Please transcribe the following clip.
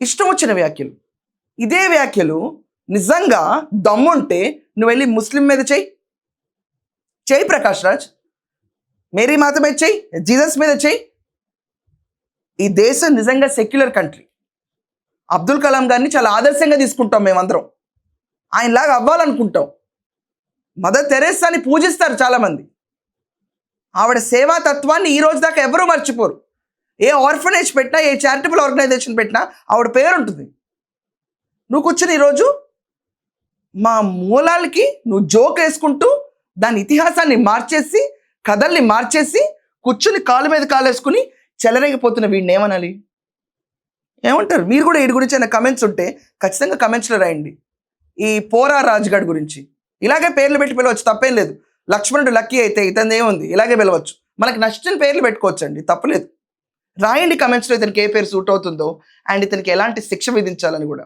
ఇష్టం వచ్చిన వ్యాఖ్యలు. ఇదే వ్యాఖ్యలు నిజంగా దమ్ముంటే నువ్వు వెళ్ళి ముస్లిం మీద చెయ్యి ప్రకాష్ రాజ్, మేరీ మాత మీద చెయ్యి, జీసస్ మీద చెయ్యి. ఈ దేశం నిజంగా సెక్యులర్ కంట్రీ. అబ్దుల్ కలాం గారిని చాలా ఆదర్శంగా తీసుకుంటాం మేమందరం, ఆయనలాగా అవ్వాలనుకుంటాం. మదర్ తెరేసాని పూజిస్తారు చాలామంది. ఆవిడ సేవా తత్వాన్ని ఈ రోజు దాకా ఎవరూ మర్చిపోరు. ఏ ఆర్ఫనేజ్ పెట్టినా, ఏ చారిటబుల్ ఆర్గనైజేషన్ పెట్టినా ఆవిడ పేరు ఉంటుంది. నువ్వు కూర్చొని ఈరోజు మా మూలాలకి నువ్వు జోక్ వేసుకుంటూ దాని ఇతిహాసాన్ని మార్చేసి, కథల్ని మార్చేసి, కూర్చుని కాలు మీద కాలు వేసుకుని చెలరేగిపోతున్న వీడిని ఏమనాలి? ఏమంటారు? మీరు కూడా వీడి గురించి ఏమైనా కమెంట్స్ ఉంటే ఖచ్చితంగా కమెంట్స్లో రాయండి. ఈ పోరా రాజ్గాడ్ గురించి ఇలాగే పేర్లు పెట్టి పిలవచ్చు, తప్పేం లేదు. లక్ష్మణుడు లక్కీ అయితే ఇతని ఏముంది, ఇలాగే పిలవచ్చు. మనకి నచ్చిన పేర్లు పెట్టుకోవచ్చండి, తప్పలేదు. రాయండి కమెంట్స్లో ఇతనికి ఏ పేరు సూట్ అవుతుందో అండ్ ఇతనికి ఎలాంటి శిక్ష విధించాలని కూడా.